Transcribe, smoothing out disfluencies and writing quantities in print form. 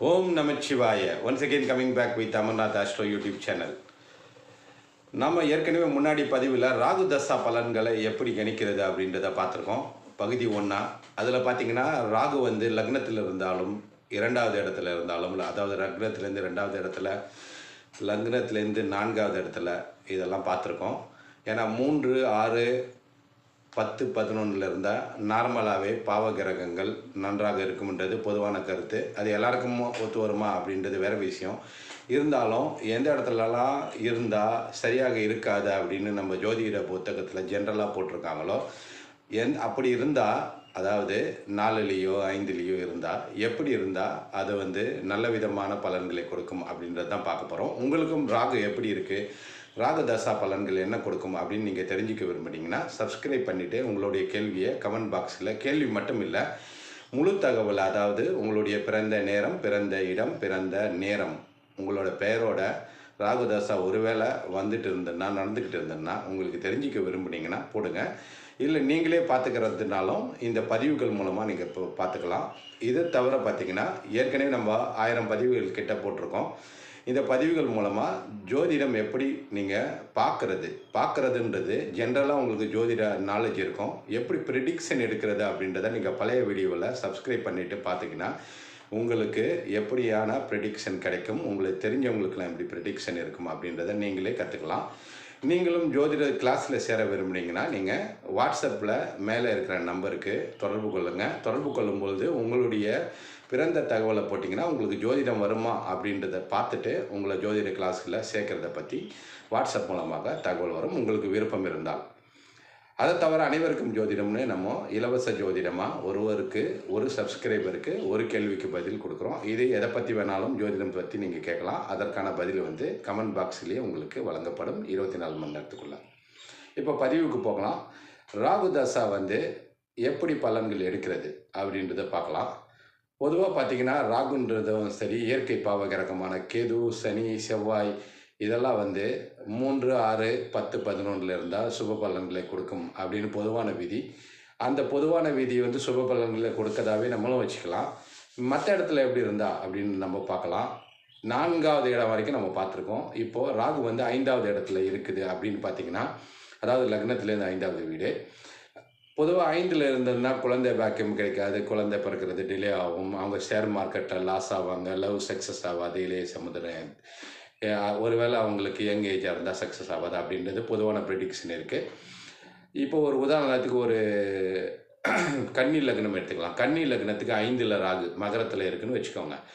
Om Namah Shivaya. Once again coming back with Amarnath Astro YouTube channel. நம்ம ஏற்கனவே முன்னாடி பதிவில் ராகு தசா பலன்களை எப்படி கணிக்கிறது அப்படின்றத பார்த்துருக்கோம். பகுதி 1. அதில் பார்த்தீங்கன்னா ராகு வந்து லக்னத்தில் இருந்தாலும் இரண்டாவது இடத்துல இருந்தாலும், அதாவது லக்னத்திலேருந்து ரெண்டாவது இடத்துல, லக்னத்திலேருந்து 4வது இடத்துல இதெல்லாம் பார்த்துருக்கோம். ஏன்னா 3, 6, 10, 11 இருந்தால் நார்மலாகவே பாவ கிரகங்கள் நன்றாக இருக்கும்ன்றது பொதுவான கருத்து. அது எல்லாருக்கும் ஒத்து வருமா அப்படின்றது வேறு விஷயம். இருந்தாலும் எந்த இடத்துலலாம் இருந்தால் சரியாக இருக்காது அப்படின்னு நம்ம ஜோதிட புத்தகத்தில் ஜென்ரலாக போட்டிருக்காங்களோ, அப்படி இருந்தால், அதாவது 4லேயோ 5லேயோ இருந்தால் எப்படி இருந்தால் அது வந்து நல்ல விதமான பலன்களை கொடுக்கும் அப்படின்றது தான் பார்க்க போகிறோம். உங்களுக்கும் ராகு எப்படி இருக்குது, ராகு தசா பலன்கள் என்ன கொடுக்கும் அப்படின்னு நீங்கள் தெரிஞ்சுக்க விரும்புனீங்கன்னா சப்ஸ்கிரைப் பண்ணிவிட்டு உங்களுடைய கேள்வியை கமெண்ட் பாக்ஸில், கேள்வி மட்டும் இல்லை முழு தகவல், அதாவது உங்களுடைய பிறந்த நேரம், பிறந்த இடம், பிறந்த நேரம், உங்களோட பெயரோட ராகு தசா ஒருவேளை வந்துட்டு இருந்ததுன்னா, நடந்துக்கிட்டு இருந்ததுன்னா உங்களுக்கு தெரிஞ்சிக்க விரும்புனீங்கன்னா போடுங்க. இல்லை நீங்களே பார்த்துக்கிறதுனாலும் இந்த பதிவுகள் மூலமாக நீங்கள் இப்போ பார்த்துக்கலாம். இது தவிர பார்த்திங்கன்னா ஏற்கனவே நம்ம 1000 பதிவுகள் கிட்ட போட்டிருக்கோம். இந்த பதிவுகள் மூலமாக ஜோதிடம் எப்படி நீங்கள் பார்க்குறதுன்றது ஜென்ரலாக உங்களுக்கு ஜோதிட நாலேஜ் இருக்கும். எப்படி ப்ரிடிக்ஷன் எடுக்கிறது அப்படின்றத நீங்கள் பழைய வீடியோவில் சப்ஸ்கிரைப் பண்ணிவிட்டு பார்த்தீங்கன்னா உங்களுக்கு எப்படியான ப்ரிடிக்ஷன் கிடைக்கும், உங்களுக்கு தெரிஞ்சவங்களுக்குலாம் எப்படி ப்ரிடிக்ஷன் இருக்கும் அப்படின்றத நீங்களே கற்றுக்கலாம். நீங்களும் ஜோதிட கிளாஸில் சேர விரும்புனீங்கன்னா நீங்கள் வாட்ஸ்அப்பில் மேலே இருக்கிற நம்பருக்கு தொடர்பு கொள்ளுங்கள். தொடர்பு கொள்ளும்பொழுது உங்களுடைய பிறந்த தகவலை போட்டிங்கன்னா உங்களுக்கு ஜோதிடம் வருமா அப்படின்றத பார்த்துட்டு உங்களை ஜோதிட கிளாஸில் சேர்க்குறத பற்றி வாட்ஸ்அப் மூலமாக தகவல் வரும், உங்களுக்கு விருப்பம் இருந்தால். அதை தவிர அனைவருக்கும் ஜோதிடம்னு நம்ம இலவச ஜோதிடமாக ஒருவருக்கு ஒரு சப்ஸ்கிரைபருக்கு ஒரு கேள்விக்கு பதில் கொடுக்குறோம். இது எதை பற்றி வேணாலும் ஜோதிடம் பற்றி நீங்கள் கேட்கலாம். அதற்கான பதில் வந்து கமெண்ட் பாக்ஸ்லேயே உங்களுக்கு வழங்கப்படும் 24 மணி நேரத்துக்குள்ளே. இப்போ பதிவுக்கு போகலாம். ராகு தசா வந்து எப்படி பலன்கள் எடுக்கிறது அப்படின்றத பார்க்கலாம். பொதுவாக பார்த்திங்கன்னா ராகுன்றதும் சரி, இயற்கை பாவ கிரகமான கேது, சனி, செவ்வாய் இதெல்லாம் வந்து 3, 6, 10, 11 இருந்தால் சுப பலன்களை கொடுக்கும் அப்படின்னு பொதுவான விதி. அந்த பொதுவான விதி வந்து சுப பலன்களை கொடுக்கதாவே நம்மளும் வச்சுக்கலாம். மற்ற இடத்துல எப்படி இருந்தால் அப்படின்னு நம்ம பார்க்கலாம். 4வது இடம் வரைக்கும் நம்ம பார்த்துருக்கோம். இப்போது ராகு வந்து 5வது இடத்துல இருக்குது அப்படின்னு பார்த்திங்கன்னா, அதாவது லக்னத்துலேருந்து 5வது வீடு. பொதுவாக 5ல் இருந்ததுன்னா குழந்தை பாக்கியம் கிடைக்காது, குழந்தை பிறக்கிறது டிலே ஆகும், அவங்க ஷேர் மார்க்கெட்டில் லாஸ் ஆவாங்க, லவ் சக்ஸஸ் ஆகாது, இளைய சமுதாயம் ஒருவேளை அவங்களுக்கு யங் ஏஜாக இருந்தால் சக்ஸஸ் ஆகாது அப்படின்றது பொதுவான ப்ரெடிக்ஷன் இருக்குது. இப்போ ஒரு உதாரணத்துக்கு ஒரு கன்னி லக்னம் எடுத்துக்கலாம். கன்னி லக்னத்துக்கு 5ல் ராகு மகரத்தில் இருக்குதுன்னு வச்சுக்கோங்க.